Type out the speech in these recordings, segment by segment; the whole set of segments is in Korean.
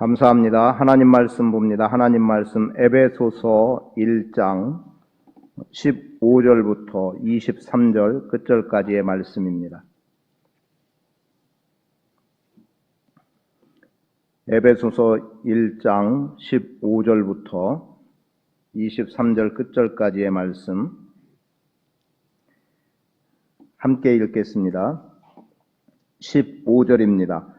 감사합니다. 하나님 말씀 봅니다. 하나님 말씀 에베소서 1장 15절부터 23절 끝절까지의 말씀입니다. 에베소서 1장 15절부터 23절 끝절까지의 말씀 함께 읽겠습니다. 15절입니다.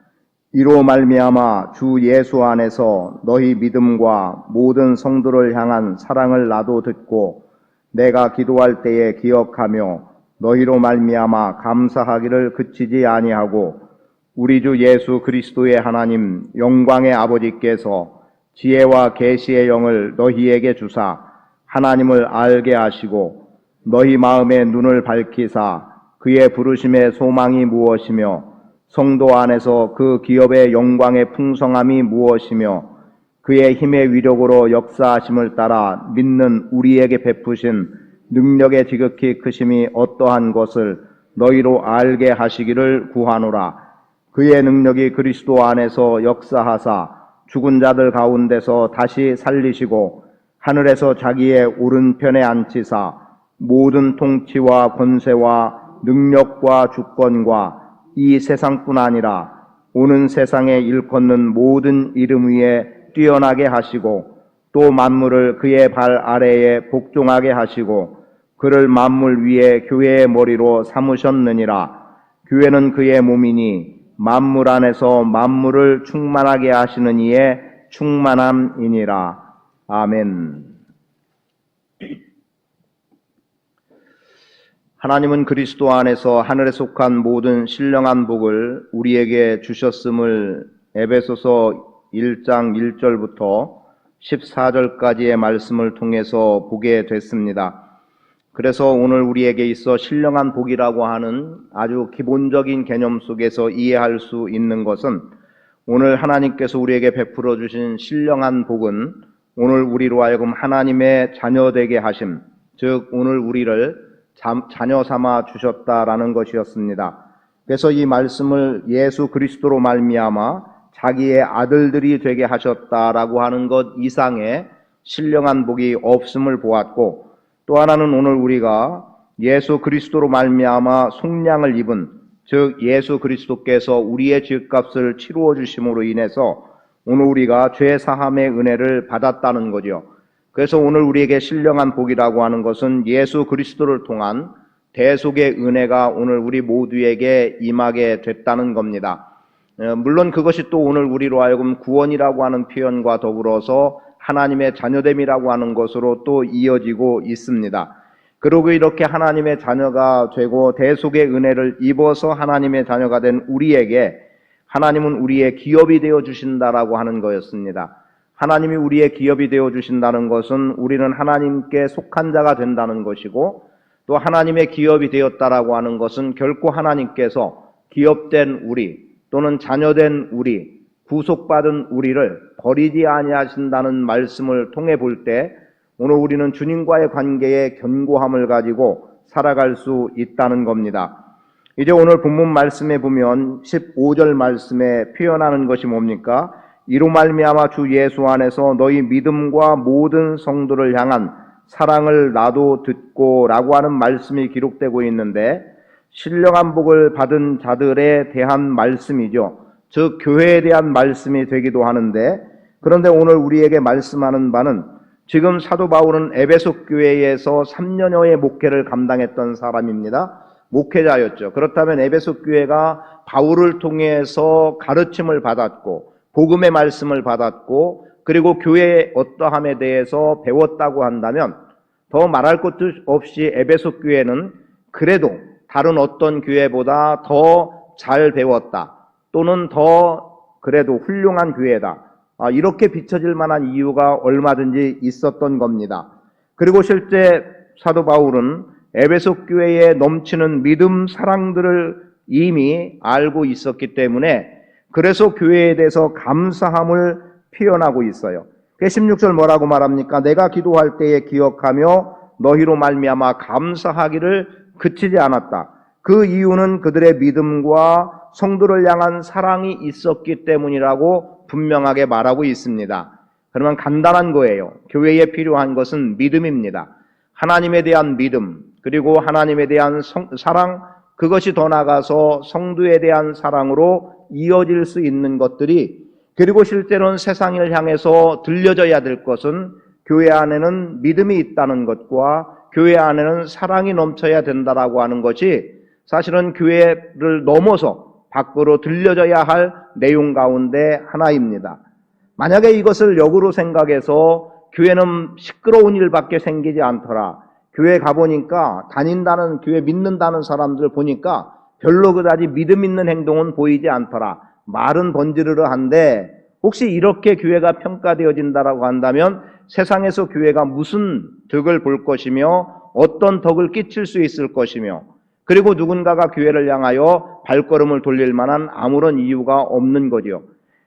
이로 말미암아 주 예수 안에서 너희 믿음과 모든 성도를 향한 사랑을 나도 듣고 내가 기도할 때에 기억하며 너희로 말미암아 감사하기를 그치지 아니하고 우리 주 예수 그리스도의 하나님 영광의 아버지께서 지혜와 계시의 영을 너희에게 주사 하나님을 알게 하시고 너희 마음의 눈을 밝히사 그의 부르심의 소망이 무엇이며 성도 안에서 그 기업의 영광의 풍성함이 무엇이며 그의 힘의 위력으로 역사하심을 따라 믿는 우리에게 베푸신 능력의 지극히 크심이 어떠한 것을 너희로 알게 하시기를 구하노라. 그의 능력이 그리스도 안에서 역사하사 죽은 자들 가운데서 다시 살리시고 하늘에서 자기의 오른편에 앉히사 모든 통치와 권세와 능력과 주권과 이 세상뿐 아니라 오는 세상에 일컫는 모든 이름 위에 뛰어나게 하시고 또 만물을 그의 발 아래에 복종하게 하시고 그를 만물 위에 교회의 머리로 삼으셨느니라. 교회는 그의 몸이니 만물 안에서 만물을 충만하게 하시는 이의 충만함이니라. 아멘. 하나님은 그리스도 안에서 하늘에 속한 모든 신령한 복을 우리에게 주셨음을 에베소서 1장 1절부터 14절까지의 말씀을 통해서 보게 됐습니다. 그래서 오늘 우리에게 있어 신령한 복이라고 하는 아주 기본적인 개념 속에서 이해할 수 있는 것은 오늘 하나님께서 우리에게 베풀어 주신 신령한 복은 오늘 우리로 하여금 하나님의 자녀되게 하심, 즉 오늘 우리를 자녀 삼아 주셨다라는 것이었습니다. 그래서 이 말씀을 예수 그리스도로 말미암아 자기의 아들들이 되게 하셨다라고 하는 것 이상의 신령한 복이 없음을 보았고, 또 하나는 오늘 우리가 예수 그리스도로 말미암아 속량을 입은, 즉 예수 그리스도께서 우리의 죄값을 치루어 주심으로 인해서 오늘 우리가 죄 사함의 은혜를 받았다는 거죠. 그래서 오늘 우리에게 신령한 복이라고 하는 것은 예수 그리스도를 통한 대속의 은혜가 오늘 우리 모두에게 임하게 됐다는 겁니다. 물론 그것이 또 오늘 우리로 하여금 구원이라고 하는 표현과 더불어서 하나님의 자녀됨이라고 하는 것으로 또 이어지고 있습니다. 그리고 이렇게 하나님의 자녀가 되고 대속의 은혜를 입어서 하나님의 자녀가 된 우리에게 하나님은 우리의 기업이 되어 주신다라고 하는 거였습니다. 하나님이 우리의 기업이 되어 주신다는 것은 우리는 하나님께 속한 자가 된다는 것이고, 또 하나님의 기업이 되었다라고 하는 것은 결코 하나님께서 기업된 우리 또는 자녀된 우리, 구속받은 우리를 버리지 아니하신다는 말씀을 통해 볼 때 오늘 우리는 주님과의 관계에 견고함을 가지고 살아갈 수 있다는 겁니다. 이제 오늘 본문 말씀에 보면 15절 말씀에 표현하는 것이 뭡니까? 이로 말미암아 주 예수 안에서 너희 믿음과 모든 성도를 향한 사랑을 나도 듣고 라고 하는 말씀이 기록되고 있는데, 신령한 복을 받은 자들에 대한 말씀이죠. 즉 교회에 대한 말씀이 되기도 하는데, 그런데 오늘 우리에게 말씀하는 바는 지금 사도 바울은 에베소 교회에서 3년여의 목회를 감당했던 사람입니다. 목회자였죠. 그렇다면 에베소 교회가 바울을 통해서 가르침을 받았고 복음의 말씀을 받았고 그리고 교회의 어떠함에 대해서 배웠다고 한다면 더 말할 것도 없이 에베소 교회는 그래도 다른 어떤 교회보다 더 잘 배웠다 또는 더 그래도 훌륭한 교회다, 이렇게 비춰질 만한 이유가 얼마든지 있었던 겁니다. 그리고 실제 사도 바울은 에베소 교회에 넘치는 믿음 사랑들을 이미 알고 있었기 때문에 그래서 교회에 대해서 감사함을 표현하고 있어요. 16절 뭐라고 말합니까? 내가 기도할 때에 기억하며 너희로 말미암아 감사하기를 그치지 않았다. 그 이유는 그들의 믿음과 성도를 향한 사랑이 있었기 때문이라고 분명하게 말하고 있습니다. 그러면 간단한 거예요. 교회에 필요한 것은 믿음입니다. 하나님에 대한 믿음, 그리고 하나님에 대한 사랑, 그것이 더 나아가서 성도에 대한 사랑으로 이어질 수 있는 것들이, 그리고 실제로는 세상을 향해서 들려져야 될 것은 교회 안에는 믿음이 있다는 것과 교회 안에는 사랑이 넘쳐야 된다라고 하는 것이 사실은 교회를 넘어서 밖으로 들려져야 할 내용 가운데 하나입니다. 만약에 이것을 역으로 생각해서 교회는 시끄러운 일밖에 생기지 않더라, 교회 가보니까 다닌다는, 교회 믿는다는 사람들 보니까 별로 그다지 믿음 있는 행동은 보이지 않더라, 말은 번지르르한데, 혹시 이렇게 교회가 평가되어진다라고 한다면 세상에서 교회가 무슨 덕을 볼 것이며 어떤 덕을 끼칠 수 있을 것이며, 그리고 누군가가 교회를 향하여 발걸음을 돌릴 만한 아무런 이유가 없는 거지요.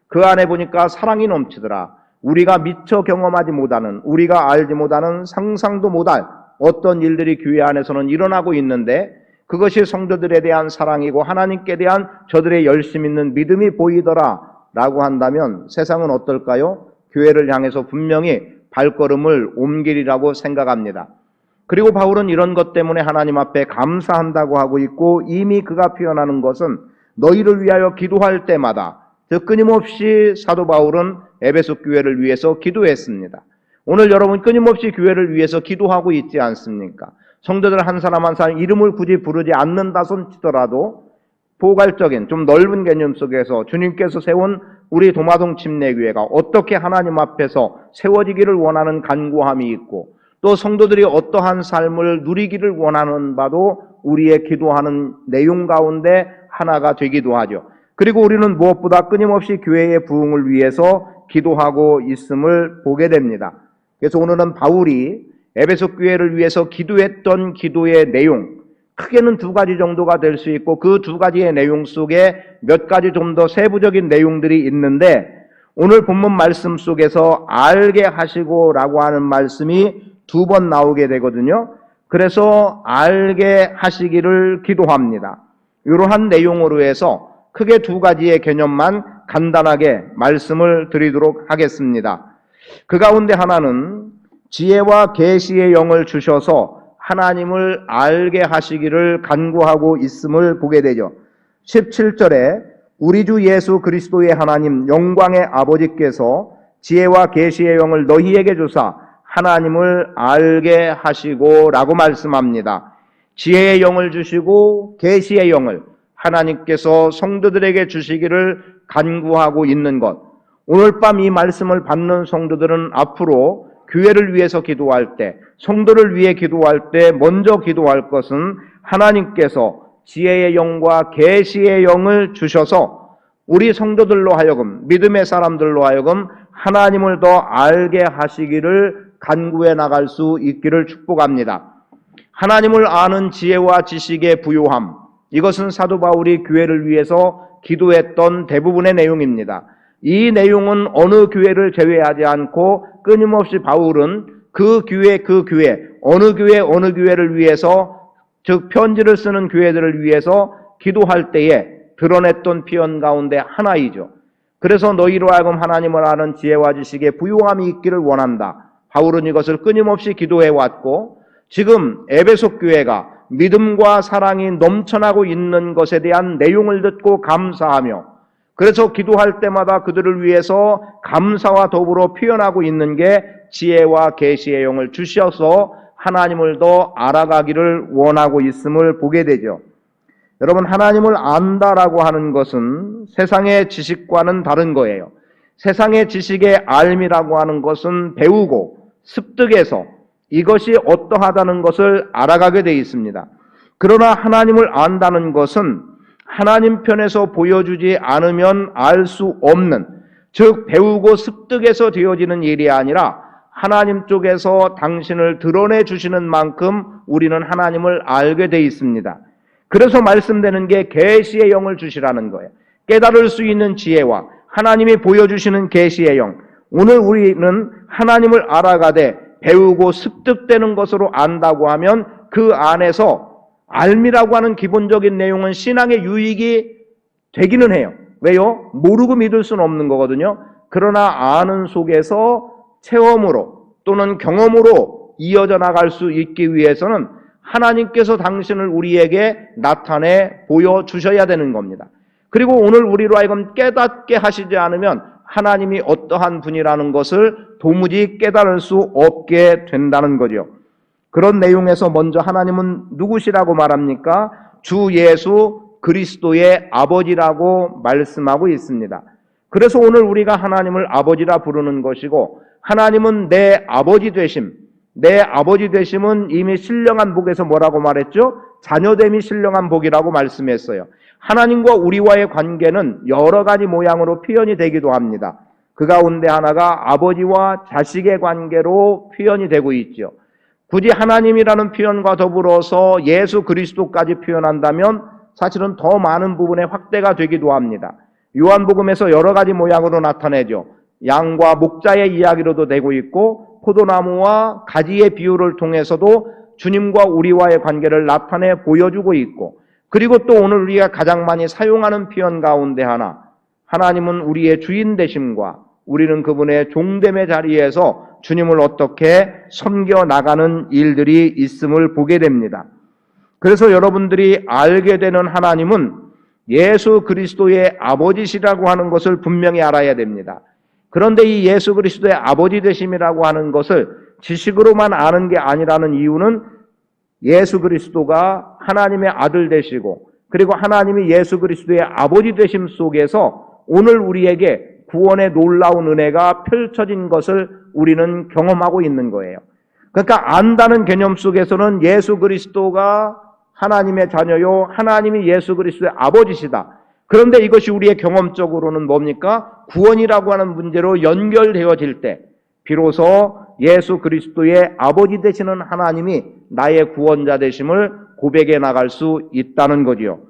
그 안에 보니까 사랑이 넘치더라. 우리가 미처 경험하지 못하는, 우리가 알지 못하는, 상상도 못할 어떤 일들이 교회 안에서는 일어나고 있는데, 그것이 성도들에 대한 사랑이고 하나님께 대한 저들의 열심 있는 믿음이 보이더라 라고 한다면 세상은 어떨까요? 교회를 향해서 분명히 발걸음을 옮기리라고 생각합니다. 그리고 바울은 이런 것 때문에 하나님 앞에 감사한다고 하고 있고, 이미 그가 표현하는 것은 너희를 위하여 기도할 때마다, 즉 끊임없이 사도 바울은 에베소 교회를 위해서 기도했습니다. 오늘 여러분 끊임없이 교회를 위해서 기도하고 있지 않습니까? 성도들 한 사람 한 사람 이름을 굳이 부르지 않는다 손치더라도 포괄적인 좀 넓은 개념 속에서 주님께서 세운 우리 도마동 침례교회가 어떻게 하나님 앞에서 세워지기를 원하는 간구함이 있고, 또 성도들이 어떠한 삶을 누리기를 원하는 바도 우리의 기도하는 내용 가운데 하나가 되기도 하죠. 그리고 우리는 무엇보다 끊임없이 교회의 부흥을 위해서 기도하고 있음을 보게 됩니다. 그래서 오늘은 바울이 에베소 교회를 위해서 기도했던 기도의 내용, 크게는 두 가지 정도가 될 수 있고, 그 두 가지의 내용 속에 몇 가지 좀 더 세부적인 내용들이 있는데, 오늘 본문 말씀 속에서 알게 하시고 라고 하는 말씀이 두 번 나오게 되거든요. 그래서 알게 하시기를 기도합니다. 이러한 내용으로 해서 크게 두 가지의 개념만 간단하게 말씀을 드리도록 하겠습니다. 그 가운데 하나는 지혜와 계시의 영을 주셔서 하나님을 알게 하시기를 간구하고 있음을 보게 되죠. 17절에 우리 주 예수 그리스도의 하나님 영광의 아버지께서 지혜와 계시의 영을 너희에게 주사 하나님을 알게 하시고 라고 말씀합니다. 지혜의 영을 주시고 계시의 영을 하나님께서 성도들에게 주시기를 간구하고 있는 것. 오늘 밤 이 말씀을 받는 성도들은 앞으로 교회를 위해서 기도할 때, 성도를 위해 기도할 때 먼저 기도할 것은 하나님께서 지혜의 영과 계시의 영을 주셔서 우리 성도들로 하여금, 믿음의 사람들로 하여금 하나님을 더 알게 하시기를 간구해 나갈 수 있기를 축복합니다. 하나님을 아는 지혜와 지식의 부요함, 이것은 사도 바울이 교회를 위해서 기도했던 대부분의 내용입니다. 이 내용은 어느 교회를 제외하지 않고 끊임없이 바울은 그 교회, 어느 교회를 위해서, 즉 편지를 쓰는 교회들을 위해서 기도할 때에 드러냈던 표현 가운데 하나이죠. 그래서 너희로 하여금 하나님을 아는 지혜와 지식의 부요함이 있기를 원한다. 바울은 이것을 끊임없이 기도해왔고, 지금 에베소 교회가 믿음과 사랑이 넘쳐나고 있는 것에 대한 내용을 듣고 감사하며, 그래서 기도할 때마다 그들을 위해서 감사와 더불어 표현하고 있는 게 지혜와 계시의 영을 주셔서 하나님을 더 알아가기를 원하고 있음을 보게 되죠. 여러분, 하나님을 안다라고 하는 것은 세상의 지식과는 다른 거예요. 세상의 지식의 알미라고 하는 것은 배우고 습득해서 이것이 어떠하다는 것을 알아가게 되어 있습니다. 그러나 하나님을 안다는 것은 하나님 편에서 보여주지 않으면 알 수 없는, 즉 배우고 습득해서 되어지는 일이 아니라 하나님 쪽에서 당신을 드러내 주시는 만큼 우리는 하나님을 알게 되어 있습니다. 그래서 말씀되는 게 계시의 영을 주시라는 거예요. 깨달을 수 있는 지혜와 하나님이 보여주시는 계시의 영. 오늘 우리는 하나님을 알아가되 배우고 습득되는 것으로 안다고 하면 그 안에서 알미라고 하는 기본적인 내용은 신앙의 유익이 되기는 해요. 왜요? 모르고 믿을 수는 없는 거거든요. 그러나 아는 속에서 체험으로 또는 경험으로 이어져 나갈 수 있기 위해서는 하나님께서 당신을 우리에게 나타내 보여주셔야 되는 겁니다. 그리고 오늘 우리로 하여금 깨닫게 하시지 않으면 하나님이 어떠한 분이라는 것을 도무지 깨달을 수 없게 된다는 거죠. 그런 내용에서 먼저 하나님은 누구시라고 말합니까? 주 예수 그리스도의 아버지라고 말씀하고 있습니다. 그래서 오늘 우리가 하나님을 아버지라 부르는 것이고, 하나님은 내 아버지 되심, 내 아버지 되심은 이미 신령한 복에서 뭐라고 말했죠? 자녀됨이 신령한 복이라고 말씀했어요. 하나님과 우리와의 관계는 여러 가지 모양으로 표현이 되기도 합니다. 그 가운데 하나가 아버지와 자식의 관계로 표현이 되고 있죠. 굳이 하나님이라는 표현과 더불어서 예수 그리스도까지 표현한다면 사실은 더 많은 부분에 확대가 되기도 합니다. 요한복음에서 여러 가지 모양으로 나타내죠. 양과 목자의 이야기로도 되고 있고, 포도나무와 가지의 비유를 통해서도 주님과 우리와의 관계를 나타내 보여주고 있고, 그리고 또 오늘 우리가 가장 많이 사용하는 표현 가운데 하나, 하나님은 우리의 주인 되심과 우리는 그분의 종됨의 자리에서 주님을 어떻게 섬겨 나가는 일들이 있음을 보게 됩니다. 그래서 여러분들이 알게 되는 하나님은 예수 그리스도의 아버지시라고 하는 것을 분명히 알아야 됩니다. 그런데 이 예수 그리스도의 아버지 되심이라고 하는 것을 지식으로만 아는 게 아니라는 이유는 예수 그리스도가 하나님의 아들 되시고, 그리고 하나님이 예수 그리스도의 아버지 되심 속에서 오늘 우리에게 구원의 놀라운 은혜가 펼쳐진 것을 우리는 경험하고 있는 거예요. 그러니까 안다는 개념 속에서는 예수 그리스도가 하나님의 자녀요, 하나님이 예수 그리스도의 아버지시다. 그런데 이것이 우리의 경험적으로는 뭡니까? 구원이라고 하는 문제로 연결되어질 때 비로소 예수 그리스도의 아버지 되시는 하나님이 나의 구원자 되심을 고백해 나갈 수 있다는 거지요.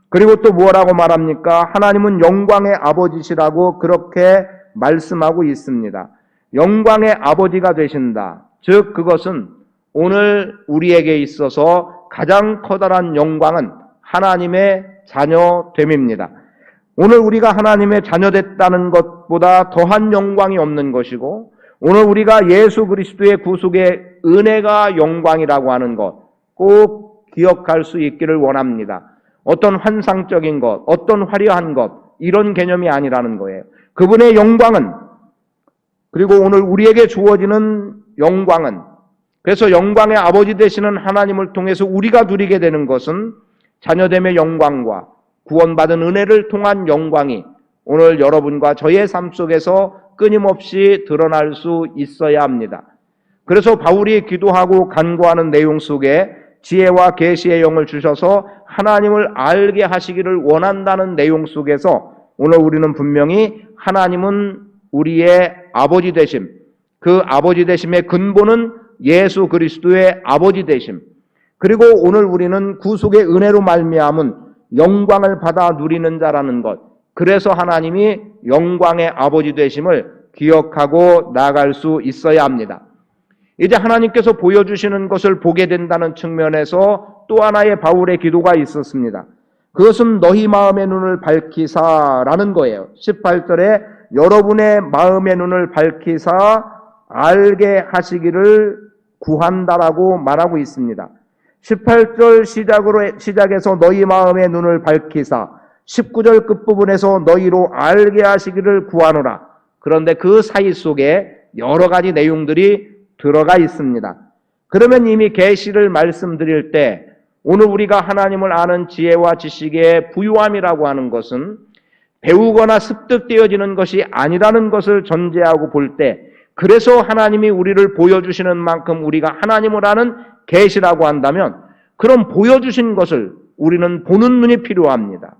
그리고 또 뭐라고 말합니까? 하나님은 영광의 아버지시라고 그렇게 말씀하고 있습니다. 영광의 아버지가 되신다. 즉 그것은 오늘 우리에게 있어서 가장 커다란 영광은 하나님의 자녀됨입니다. 오늘 우리가 하나님의 자녀됐다는 것보다 더한 영광이 없는 것이고, 오늘 우리가 예수 그리스도의 구속의 은혜가 영광이라고 하는 것 꼭 기억할 수 있기를 원합니다. 어떤 환상적인 것, 어떤 화려한 것, 이런 개념이 아니라는 거예요. 그분의 영광은, 그리고 오늘 우리에게 주어지는 영광은, 그래서 영광의 아버지 되시는 하나님을 통해서 우리가 누리게 되는 것은 자녀됨의 영광과 구원받은 은혜를 통한 영광이 오늘 여러분과 저의 삶 속에서 끊임없이 드러날 수 있어야 합니다. 그래서 바울이 기도하고 간구하는 내용 속에 지혜와 계시의 영을 주셔서 하나님을 알게 하시기를 원한다는 내용 속에서 오늘 우리는 분명히 하나님은 우리의 아버지 되심, 그 아버지 되심의 근본은 예수 그리스도의 아버지 되심, 그리고 오늘 우리는 구속의 은혜로 말미암은 영광을 받아 누리는 자라는 것, 그래서 하나님이 영광의 아버지 되심을 기억하고 나아갈 수 있어야 합니다. 이제 하나님께서 보여주시는 것을 보게 된다는 측면에서 또 하나의 바울의 기도가 있었습니다. 그것은 너희 마음의 눈을 밝히사라는 거예요. 18절에 여러분의 마음의 눈을 밝히사 알게 하시기를 구한다라고 말하고 있습니다. 18절 시작에서 너희 마음의 눈을 밝히사, 19절 끝부분에서 너희로 알게 하시기를 구하노라. 그런데 그 사이 속에 여러 가지 내용들이 들어가 있습니다. 그러면 이미 계시를 말씀드릴 때 오늘 우리가 하나님을 아는 지혜와 지식의 부유함이라고 하는 것은 배우거나 습득되어지는 것이 아니라는 것을 전제하고 볼 때, 그래서 하나님이 우리를 보여주시는 만큼 우리가 하나님을 아는 계시라고 한다면, 그럼 보여주신 것을 우리는 보는 눈이 필요합니다.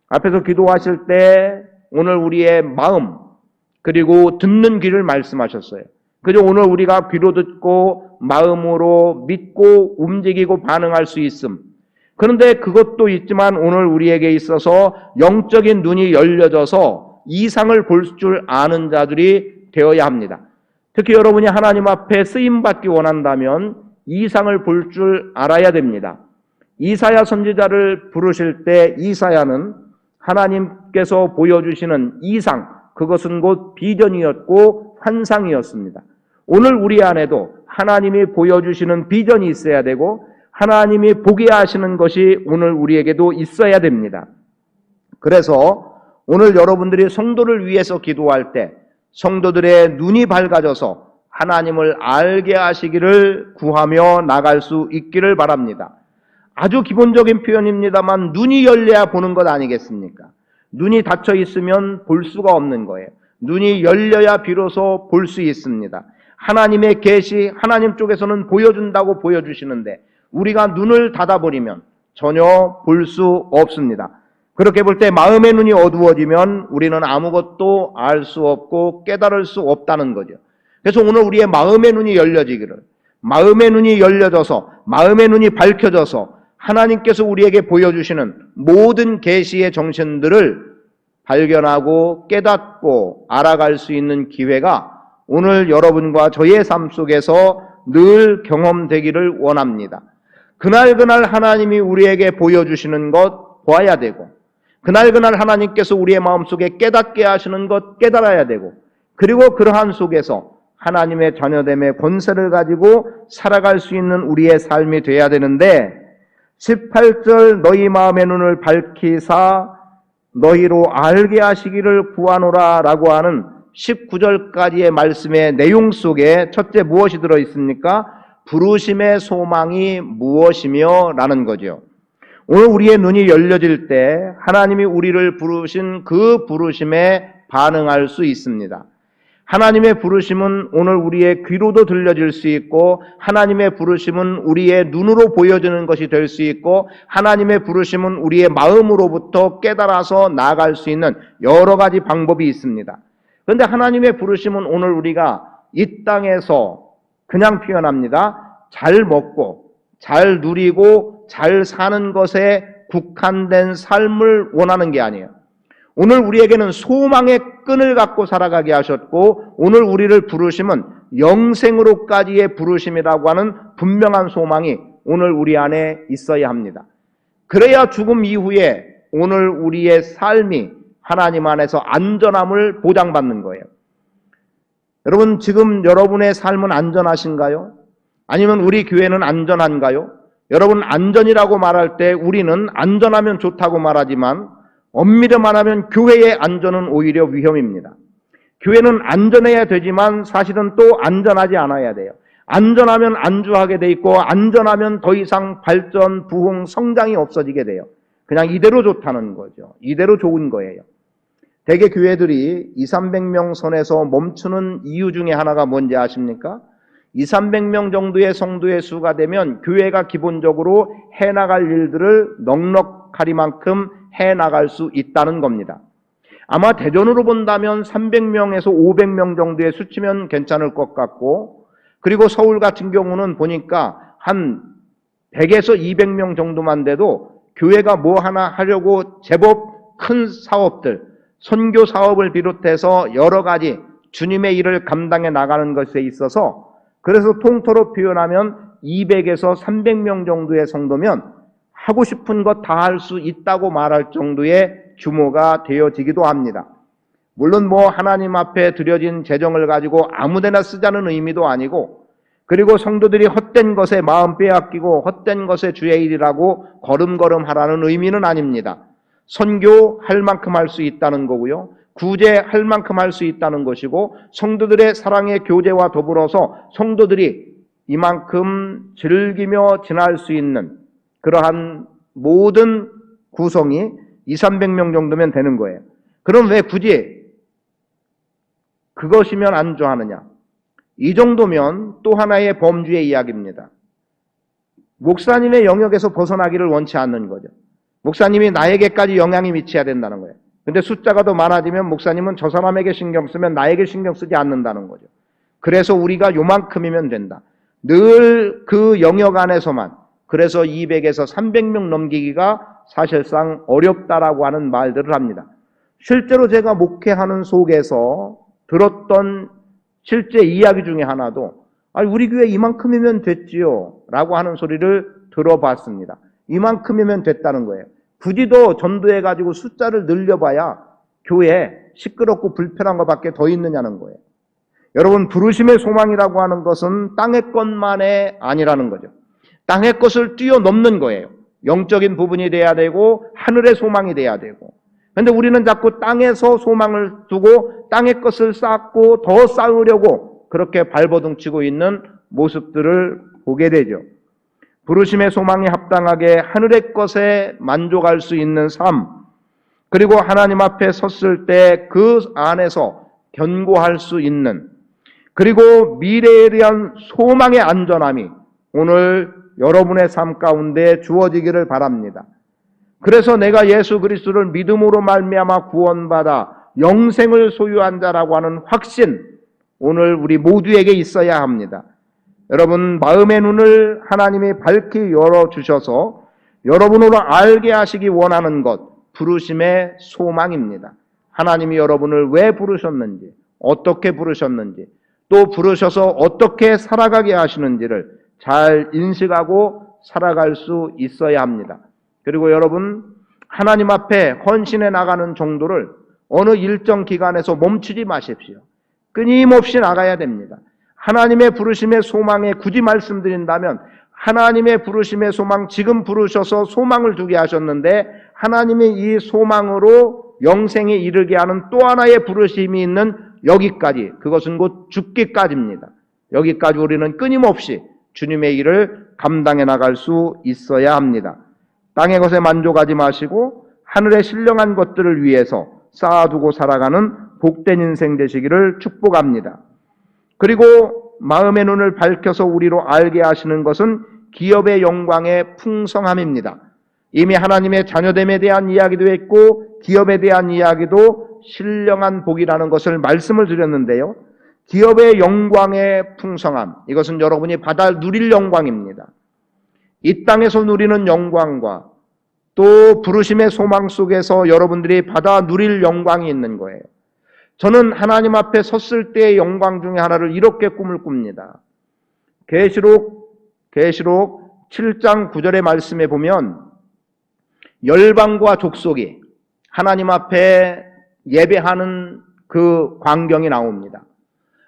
앞에서 기도하실 때 오늘 우리의 마음 그리고 듣는 귀를 말씀하셨어요. 그래서 오늘 우리가 귀로 듣고 마음으로 믿고 움직이고 반응할 수 있음. 그런데 그것도 있지만 오늘 우리에게 있어서 영적인 눈이 열려져서 이상을 볼 줄 아는 자들이 되어야 합니다. 특히 여러분이 하나님 앞에 쓰임받기 원한다면 이상을 볼 줄 알아야 됩니다. 이사야 선지자를 부르실 때 이사야는 하나님께서 보여주시는 이상, 그것은 곧 비전이었고 환상이었습니다. 오늘 우리 안에도 하나님이 보여주시는 비전이 있어야 되고 하나님이 보게 하시는 것이 오늘 우리에게도 있어야 됩니다. 그래서 오늘 여러분들이 성도를 위해서 기도할 때 성도들의 눈이 밝아져서 하나님을 알게 하시기를 구하며 나갈 수 있기를 바랍니다. 아주 기본적인 표현입니다만 눈이 열려야 보는 것 아니겠습니까? 눈이 닫혀 있으면 볼 수가 없는 거예요. 눈이 열려야 비로소 볼 수 있습니다. 하나님의 계시, 하나님 쪽에서는 보여준다고 보여주시는데 우리가 눈을 닫아버리면 전혀 볼 수 없습니다. 그렇게 볼 때 마음의 눈이 어두워지면 우리는 아무것도 알 수 없고 깨달을 수 없다는 거죠. 그래서 오늘 우리의 마음의 눈이 열려지기를, 마음의 눈이 열려져서 마음의 눈이 밝혀져서 하나님께서 우리에게 보여주시는 모든 계시의 정신들을 발견하고 깨닫고 알아갈 수 있는 기회가 오늘 여러분과 저의 삶 속에서 늘 경험되기를 원합니다. 그날 하나님이 우리에게 보여주시는 것 보아야 되고 그날 하나님께서 우리의 마음속에 깨닫게 하시는 것 깨달아야 되고 그리고 그러한 속에서 하나님의 자녀됨의 권세를 가지고 살아갈 수 있는 우리의 삶이 되어야 되는데 18절 너희 마음의 눈을 밝히사 너희로 알게 하시기를 구하노라 라고 하는 19절까지의 말씀의 내용 속에 첫째 무엇이 들어있습니까? 부르심의 소망이 무엇이며 라는 거죠. 오늘 우리의 눈이 열려질 때 하나님이 우리를 부르신 그 부르심에 반응할 수 있습니다. 하나님의 부르심은 오늘 우리의 귀로도 들려질 수 있고 하나님의 부르심은 우리의 눈으로 보여지는 것이 될 수 있고 하나님의 부르심은 우리의 마음으로부터 깨달아서 나아갈 수 있는 여러 가지 방법이 있습니다. 그런데 하나님의 부르심은 오늘 우리가 이 땅에서 그냥 표현합니다. 잘 먹고 잘 누리고 잘 사는 것에 국한된 삶을 원하는 게 아니에요. 오늘 우리에게는 소망의 끈을 갖고 살아가게 하셨고 오늘 우리를 부르심은 영생으로까지의 부르심이라고 하는 분명한 소망이 오늘 우리 안에 있어야 합니다. 그래야 죽음 이후에 오늘 우리의 삶이 하나님 안에서 안전함을 보장받는 거예요. 여러분 지금 여러분의 삶은 안전하신가요? 아니면 우리 교회는 안전한가요? 여러분 안전이라고 말할 때 우리는 안전하면 좋다고 말하지만 엄밀히 말하면 교회의 안전은 오히려 위험입니다. 교회는 안전해야 되지만 사실은 또 안전하지 않아야 돼요. 안전하면 안주하게 돼 있고 안전하면 더 이상 발전, 부흥, 성장이 없어지게 돼요. 그냥 이대로 좋다는 거죠. 이대로 좋은 거예요. 대개 교회들이 200~300명 선에서 멈추는 이유 중에 하나가 뭔지 아십니까? 200~300명 정도의 성도의 수가 되면 교회가 기본적으로 해나갈 일들을 넉넉하리만큼 해나갈 수 있다는 겁니다. 아마 대전으로 본다면 300명에서 500명 정도의 수치면 괜찮을 것 같고 그리고 서울 같은 경우는 보니까 한 100에서 200명 정도만 돼도 교회가 뭐 하나 하려고 제법 큰 사업들, 선교 사업을 비롯해서 여러 가지 주님의 일을 감당해 나가는 것에 있어서 그래서 통틀어 표현하면 200에서 300명 정도의 성도면 하고 싶은 것 다 할 수 있다고 말할 정도의 규모가 되어지기도 합니다. 물론 뭐 하나님 앞에 드려진 재정을 가지고 아무데나 쓰자는 의미도 아니고 그리고 성도들이 헛된 것에 마음 빼앗기고 헛된 것에 주의 일이라고 걸음걸음 하라는 의미는 아닙니다. 선교할 만큼 할 수 있다는 거고요. 구제할 만큼 할 수 있다는 것이고 성도들의 사랑의 교제와 더불어서 성도들이 이만큼 즐기며 지날 수 있는 그러한 모든 구성이 200~300명 정도면 되는 거예요. 그럼 왜 굳이 그것이면 안주하느냐? 이 정도면 또 하나의 범주의 이야기입니다. 목사님의 영역에서 벗어나기를 원치 않는 거죠. 목사님이 나에게까지 영향이 미쳐야 된다는 거예요. 근데 숫자가 더 많아지면 목사님은 저 사람에게 신경 쓰면 나에게 신경 쓰지 않는다는 거죠. 그래서 우리가 요만큼이면 된다. 늘 그 영역 안에서만 그래서 200에서 300명 넘기기가 사실상 어렵다라고 하는 말들을 합니다. 실제로 제가 목회하는 속에서 들었던 실제 이야기 중에 하나도 우리 교회 이만큼이면 됐지요 라고 하는 소리를 들어봤습니다. 이만큼이면 됐다는 거예요. 굳이 더 전도해가지고 숫자를 늘려봐야 교회 시끄럽고 불편한 것밖에 더 있느냐는 거예요. 여러분, 부르심의 소망이라고 하는 것은 땅의 것만이 아니라는 거죠. 땅의 것을 뛰어넘는 거예요. 영적인 부분이 돼야 되고 하늘의 소망이 돼야 되고. 그런데 우리는 자꾸 땅에서 소망을 두고 땅의 것을 쌓고 더 쌓으려고 그렇게 발버둥치고 있는 모습들을 보게 되죠. 부르심의 소망에 합당하게 하늘의 것에 만족할 수 있는 삶, 그리고 하나님 앞에 섰을 때 그 안에서 견고할 수 있는, 그리고 미래에 대한 소망의 안전함이 오늘 여러분의 삶 가운데 주어지기를 바랍니다. 그래서 내가 예수 그리스도를 믿음으로 말미암아 구원받아 영생을 소유한 자라고 하는 확신, 오늘 우리 모두에게 있어야 합니다. 여러분, 마음의 눈을 하나님이 밝히 열어주셔서 여러분으로 알게 하시기 원하는 것, 부르심의 소망입니다. 하나님이 여러분을 왜 부르셨는지, 어떻게 부르셨는지, 또 부르셔서 어떻게 살아가게 하시는지를 잘 인식하고 살아갈 수 있어야 합니다. 그리고 여러분, 하나님 앞에 헌신해 나가는 정도를 어느 일정 기간에서 멈추지 마십시오. 끊임없이 나가야 됩니다. 하나님의 부르심의 소망에 굳이 말씀드린다면, 하나님의 부르심의 소망, 지금 부르셔서 소망을 두게 하셨는데 하나님이 이 소망으로 영생에 이르게 하는 또 하나의 부르심이 있는 여기까지, 그것은 곧 죽기까지입니다. 여기까지 우리는 끊임없이 주님의 일을 감당해 나갈 수 있어야 합니다. 땅의 것에 만족하지 마시고 하늘의 신령한 것들을 위해서 쌓아두고 살아가는 복된 인생 되시기를 축복합니다. 그리고 마음의 눈을 밝혀서 우리로 알게 하시는 것은 기업의 영광의 풍성함입니다. 이미 하나님의 자녀됨에 대한 이야기도 했고 기업에 대한 이야기도 신령한 복이라는 것을 말씀을 드렸는데요. 기업의 영광의 풍성함, 이것은 여러분이 받아 누릴 영광입니다. 이 땅에서 누리는 영광과 또 부르심의 소망 속에서 여러분들이 받아 누릴 영광이 있는 거예요. 저는 하나님 앞에 섰을 때의 영광 중에 하나를 이렇게 꿈을 꿉니다. 계시록 7장 9절의 말씀에 보면 열방과 족속이 하나님 앞에 예배하는 그 광경이 나옵니다.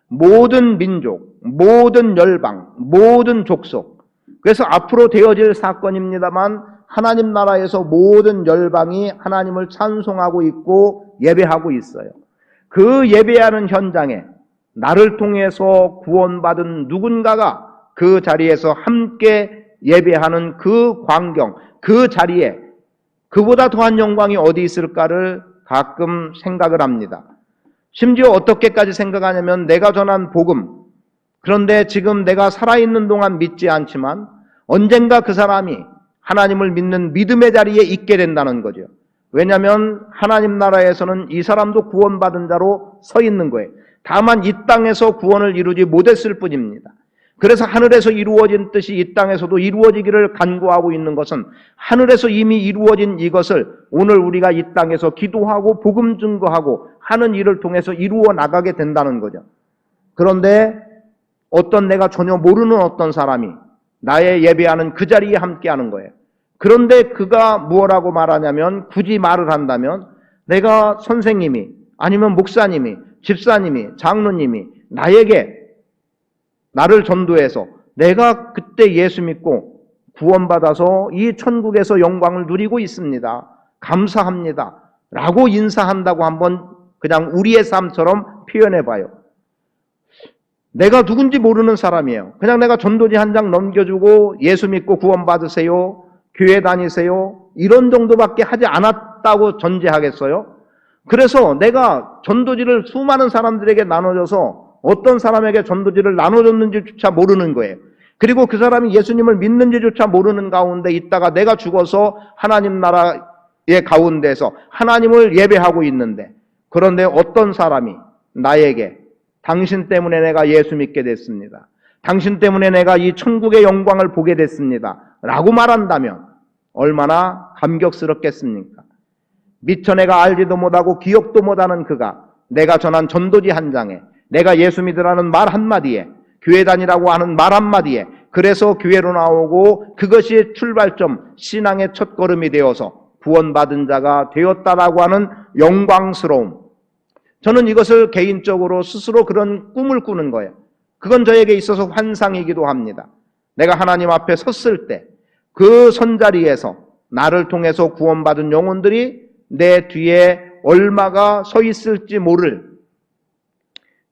모든 민족, 모든 열방, 모든 족속. 그래서 앞으로 되어질 사건입니다만 하나님 나라에서 모든 열방이 하나님을 찬송하고 있고 예배하고 있어요. 그 예배하는 현장에 나를 통해서 구원받은 누군가가 그 자리에서 함께 예배하는 그 광경, 그 자리에 그보다 더한 영광이 어디 있을까를 가끔 생각을 합니다. 심지어 어떻게까지 생각하냐면 내가 전한 복음, 그런데 지금 내가 살아있는 동안 믿지 않지만 언젠가 그 사람이 하나님을 믿는 믿음의 자리에 있게 된다는 거죠. 왜냐하면 하나님 나라에서는 이 사람도 구원받은 자로 서 있는 거예요. 다만 이 땅에서 구원을 이루지 못했을 뿐입니다. 그래서 하늘에서 이루어진 뜻이 이 땅에서도 이루어지기를 간구하고 있는 것은 하늘에서 이미 이루어진 이것을 오늘 우리가 이 땅에서 기도하고 복음 증거하고 하는 일을 통해서 이루어 나가게 된다는 거죠. 그런데 어떤 내가 전혀 모르는 어떤 사람이 나의 예배하는 그 자리에 함께하는 거예요. 그런데 그가 무엇라고 말하냐면, 굳이 말을 한다면 내가 선생님이 아니면 목사님이 집사님이 장로님이 나를 전도해서 내가 그때 예수 믿고 구원받아서 이 천국에서 영광을 누리고 있습니다. 감사합니다. 라고 인사한다고 한번 그냥 우리의 삶처럼 표현해봐요. 내가 누군지 모르는 사람이에요. 그냥 내가 전도지 한 장 넘겨주고 예수 믿고 구원받으세요, 교회 다니세요, 이런 정도밖에 하지 않았다고 전제하겠어요? 그래서 내가 전도지를 수많은 사람들에게 나눠줘서 어떤 사람에게 전도지를 나눠줬는지조차 모르는 거예요. 그리고 그 사람이 예수님을 믿는지조차 모르는 가운데 있다가 내가 죽어서 하나님 나라의 가운데서 하나님을 예배하고 있는데, 그런데 어떤 사람이 나에게 당신 때문에 내가 예수 믿게 됐습니다, 당신 때문에 내가 이 천국의 영광을 보게 됐습니다 라고 말한다면 얼마나 감격스럽겠습니까? 미처 내가 알지도 못하고 기억도 못하는 그가 내가 전한 전도지 한 장에, 내가 예수 믿으라는 말 한마디에, 교회 다니라고 하는 말 한마디에, 그래서 교회로 나오고 그것이 출발점, 신앙의 첫걸음이 되어서 구원받은 자가 되었다라고 하는 영광스러움. 저는 이것을 개인적으로 스스로 그런 꿈을 꾸는 거예요. 그건 저에게 있어서 환상이기도 합니다. 내가 하나님 앞에 섰을 때 그 선자리에서 나를 통해서 구원받은 영혼들이 내 뒤에 얼마가 서 있을지 모를,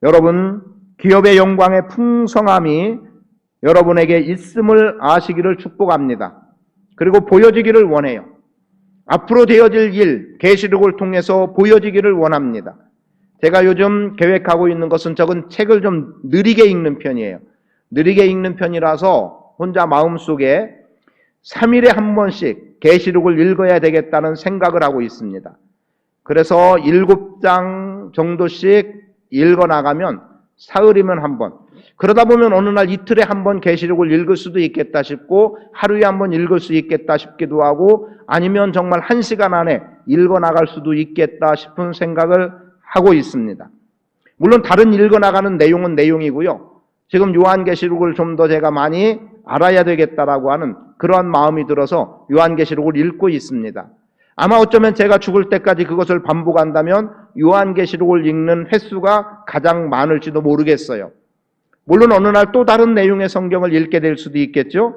여러분 기업의 영광의 풍성함이 여러분에게 있음을 아시기를 축복합니다. 그리고 보여지기를 원해요. 앞으로 되어질 일, 계시록을 통해서 보여지기를 원합니다. 제가 요즘 계획하고 있는 것은 적은 책을 좀 느리게 읽는 편이에요. 느리게 읽는 편이라서 혼자 마음속에 3일에 한 번씩 계시록을 읽어야 되겠다는 생각을 하고 있습니다. 그래서 7장 정도씩 읽어나가면 사흘이면 한 번, 그러다 보면 어느 날 이틀에 한 번 계시록을 읽을 수도 있겠다 싶고 하루에 한 번 읽을 수 있겠다 싶기도 하고 아니면 정말 1시간 안에 읽어나갈 수도 있겠다 싶은 생각을 하고 있습니다. 물론 다른 읽어나가는 내용은 내용이고요. 지금 요한계시록을 좀 더 제가 많이 알아야 되겠다라고 하는 그러한 마음이 들어서 요한계시록을 읽고 있습니다. 아마 어쩌면 제가 죽을 때까지 그것을 반복한다면 요한계시록을 읽는 횟수가 가장 많을지도 모르겠어요. 물론 어느 날 또 다른 내용의 성경을 읽게 될 수도 있겠죠.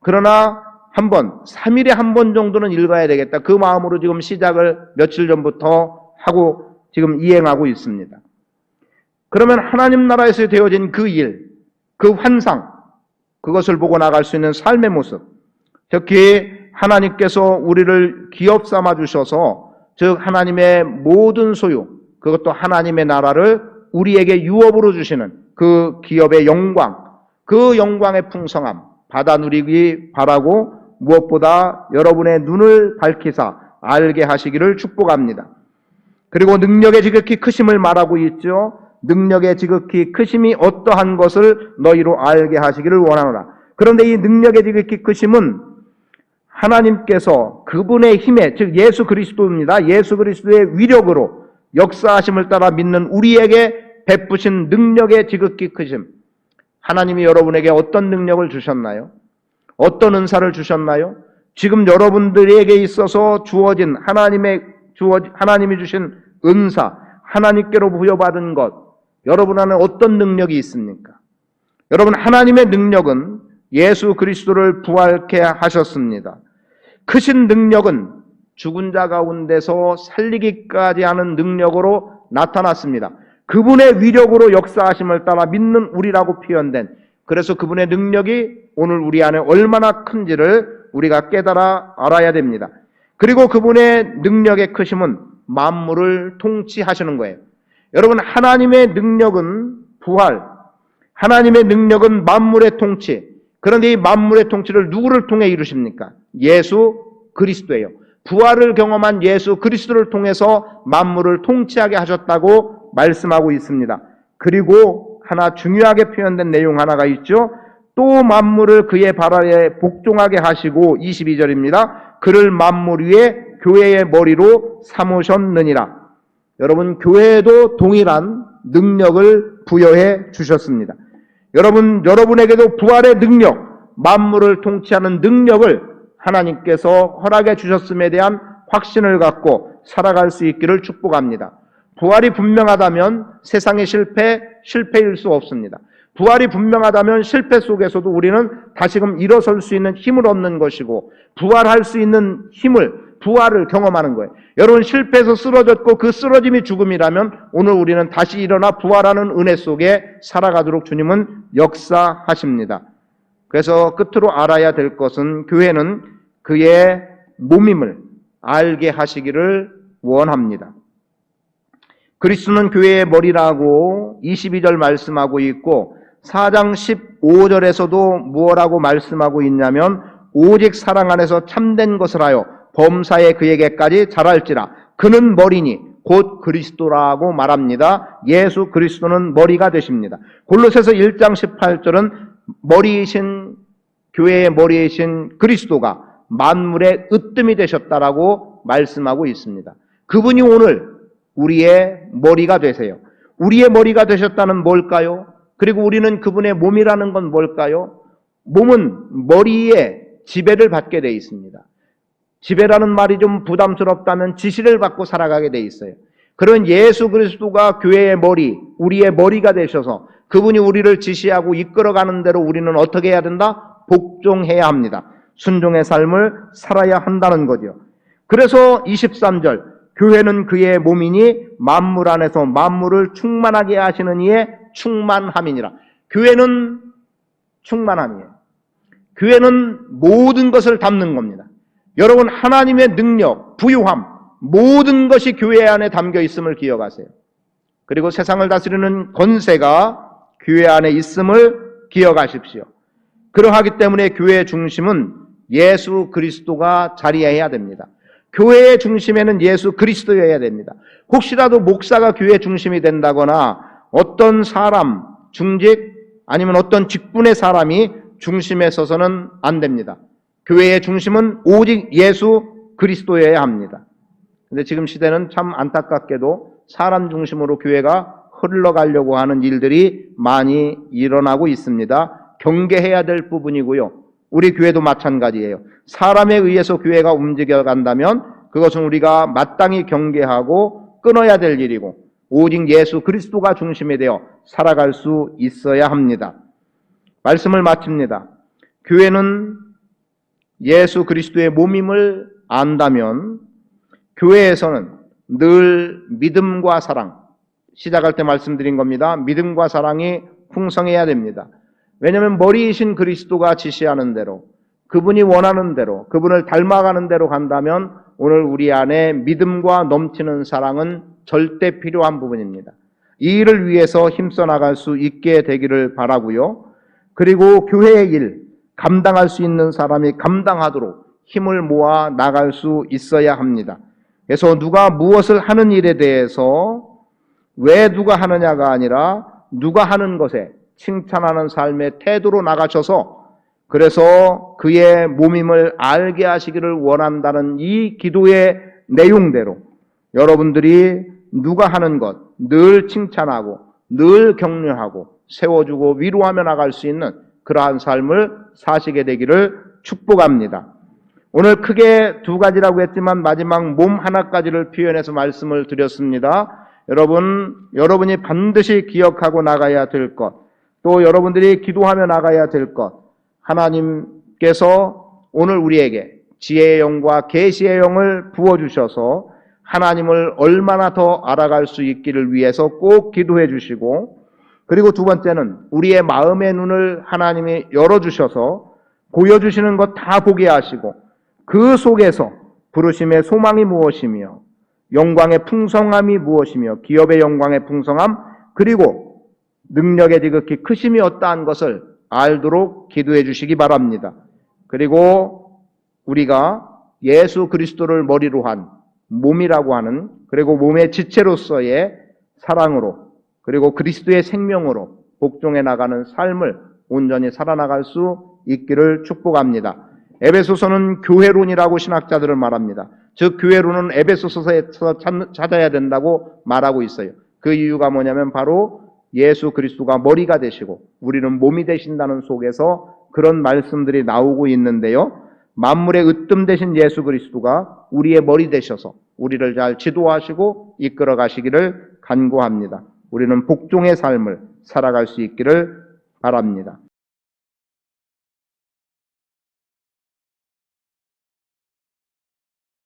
그러나 3일에 한 번 정도는 읽어야 되겠다. 그 마음으로 지금 시작을 며칠 전부터 하고 지금 이행하고 있습니다. 그러면 하나님 나라에서 되어진 그 일, 그 환상, 그것을 보고 나갈 수 있는 삶의 모습, 특히 하나님께서 우리를 기업 삼아 주셔서 즉 하나님의 모든 소유, 그것도 하나님의 나라를 우리에게 유업으로 주시는 그 기업의 영광, 그 영광의 풍성함 받아 누리기 바라고 무엇보다 여러분의 눈을 밝히사 알게 하시기를 축복합니다. 그리고 능력의 지극히 크심을 말하고 있죠. 능력의 지극히 크심이 어떠한 것을 너희로 알게 하시기를 원하노라. 그런데 이 능력의 지극히 크심은 하나님께서 그분의 힘에, 즉 예수 그리스도입니다. 예수 그리스도의 위력으로 역사하심을 따라 믿는 우리에게 베푸신 능력의 지극히 크심. 하나님이 여러분에게 어떤 능력을 주셨나요? 어떤 은사를 주셨나요? 지금 여러분들에게 있어서 주어진 하나님이 주신 은사, 하나님께로 부여받은 것, 여러분 안에 어떤 능력이 있습니까? 여러분, 하나님의 능력은 예수 그리스도를 부활케 하셨습니다. 크신 능력은 죽은 자 가운데서 살리기까지 하는 능력으로 나타났습니다. 그분의 위력으로 역사하심을 따라 믿는 우리라고 표현된, 그래서 그분의 능력이 오늘 우리 안에 얼마나 큰지를 우리가 깨달아 알아야 됩니다. 그리고 그분의 능력의 크심은 만물을 통치하시는 거예요. 여러분, 하나님의 능력은 부활, 하나님의 능력은 만물의 통치. 그런데 이 만물의 통치를 누구를 통해 이루십니까? 예수 그리스도예요. 부활을 경험한 예수 그리스도를 통해서 만물을 통치하게 하셨다고 말씀하고 있습니다. 그리고 하나 중요하게 표현된 내용 하나가 있죠. 또 만물을 그의 발 아래 복종하게 하시고 22절입니다. 그를 만물 위에 교회의 머리로 삼으셨느니라. 여러분, 교회에도 동일한 능력을 부여해 주셨습니다. 여러분에게도 부활의 능력, 만물을 통치하는 능력을 하나님께서 허락해 주셨음에 대한 확신을 갖고 살아갈 수 있기를 축복합니다. 부활이 분명하다면 세상의 실패일 수 없습니다. 부활이 분명하다면 실패 속에서도 우리는 다시금 일어설 수 있는 힘을 얻는 것이고, 부활할 수 있는 부활을 경험하는 거예요. 여러분, 실패해서 쓰러졌고 그 쓰러짐이 죽음이라면 오늘 우리는 다시 일어나 부활하는 은혜 속에 살아가도록 주님은 역사하십니다. 그래서 끝으로 알아야 될 것은 교회는 그의 몸임을 알게 하시기를 원합니다. 그리스도는 교회의 머리라고 22절 말씀하고 있고 4장 15절에서도 무엇라고 말씀하고 있냐면 오직 사랑 안에서 참된 것을 하여 범사에 그에게까지 자랄지라. 그는 머리니 곧 그리스도라고 말합니다. 예수 그리스도는 머리가 되십니다. 골로새서 1장 18절은 교회의 머리이신 그리스도가 만물의 으뜸이 되셨다라고 말씀하고 있습니다. 그분이 오늘 우리의 머리가 되세요. 우리의 머리가 되셨다는 뭘까요? 그리고 우리는 그분의 몸이라는 건 뭘까요? 몸은 머리에 지배를 받게 되어 있습니다. 지배라는 말이 좀 부담스럽다면 지시를 받고 살아가게 돼 있어요. 그런 예수 그리스도가 교회의 머리, 우리의 머리가 되셔서 그분이 우리를 지시하고 이끌어가는 대로 우리는 어떻게 해야 된다? 복종해야 합니다. 순종의 삶을 살아야 한다는 거죠. 그래서 23절, 교회는 그의 몸이니 만물 안에서 만물을 충만하게 하시는 이의 충만함이니라. 교회는 충만함이에요. 교회는 모든 것을 담는 겁니다. 여러분, 하나님의 능력, 부유함, 모든 것이 교회 안에 담겨 있음을 기억하세요. 그리고 세상을 다스리는 권세가 교회 안에 있음을 기억하십시오. 그러하기 때문에 교회의 중심은 예수 그리스도가 자리해야 됩니다. 교회의 중심에는 예수 그리스도여야 됩니다. 혹시라도 목사가 교회 중심이 된다거나 어떤 사람, 중직 아니면 어떤 직분의 사람이 중심에 서서는 안 됩니다. 교회의 중심은 오직 예수 그리스도여야 합니다. 근데 지금 시대는 참 안타깝게도 사람 중심으로 교회가 흘러가려고 하는 일들이 많이 일어나고 있습니다. 경계해야 될 부분이고요. 우리 교회도 마찬가지예요. 사람에 의해서 교회가 움직여간다면 그것은 우리가 마땅히 경계하고 끊어야 될 일이고 오직 예수 그리스도가 중심이 되어 살아갈 수 있어야 합니다. 말씀을 마칩니다. 교회는 예수 그리스도의 몸임을 안다면 교회에서는 늘 믿음과 사랑, 시작할 때 말씀드린 겁니다. 믿음과 사랑이 풍성해야 됩니다. 왜냐하면 머리이신 그리스도가 지시하는 대로, 그분이 원하는 대로, 그분을 닮아가는 대로 간다면 오늘 우리 안에 믿음과 넘치는 사랑은 절대 필요한 부분입니다. 이 일을 위해서 힘써 나갈 수 있게 되기를 바라고요. 그리고 교회의 일, 감당할 수 있는 사람이 감당하도록 힘을 모아 나갈 수 있어야 합니다. 그래서 누가 무엇을 하는 일에 대해서 왜 누가 하느냐가 아니라 누가 하는 것에 칭찬하는 삶의 태도로 나가셔서 그래서 그의 몸임을 알게 하시기를 원한다는 이 기도의 내용대로 여러분들이 누가 하는 것 늘 칭찬하고 늘 격려하고 세워주고 위로하며 나갈 수 있는 그러한 삶을 사시게 되기를 축복합니다. 오늘 크게 두 가지라고 했지만 마지막 몸 하나까지를 표현해서 말씀을 드렸습니다. 여러분이 반드시 기억하고 나가야 될 것, 또 여러분들이 기도하며 나가야 될 것, 하나님께서 오늘 우리에게 지혜의 영과 계시의 영을 부어주셔서 하나님을 얼마나 더 알아갈 수 있기를 위해서 꼭 기도해 주시고, 그리고 두 번째는 우리의 마음의 눈을 하나님이 열어주셔서 보여주시는 것 다 보게 하시고 그 속에서 부르심의 소망이 무엇이며 영광의 풍성함이 무엇이며 기업의 영광의 풍성함 그리고 능력의 지극히 크심이 어떠한 것을 알도록 기도해 주시기 바랍니다. 그리고 우리가 예수 그리스도를 머리로 한 몸이라고 하는 그리고 몸의 지체로서의 사랑으로 그리고 그리스도의 생명으로 복종해 나가는 삶을 온전히 살아나갈 수 있기를 축복합니다. 에베소서는 교회론이라고 신학자들은 말합니다. 즉 교회론은 에베소서에서 찾아야 된다고 말하고 있어요. 그 이유가 뭐냐면 바로 예수 그리스도가 머리가 되시고 우리는 몸이 되신다는 속에서 그런 말씀들이 나오고 있는데요. 만물의 으뜸 되신 예수 그리스도가 우리의 머리 되셔서 우리를 잘 지도하시고 이끌어 가시기를 간구합니다. 우리는 복종의 삶을 살아갈 수 있기를 바랍니다.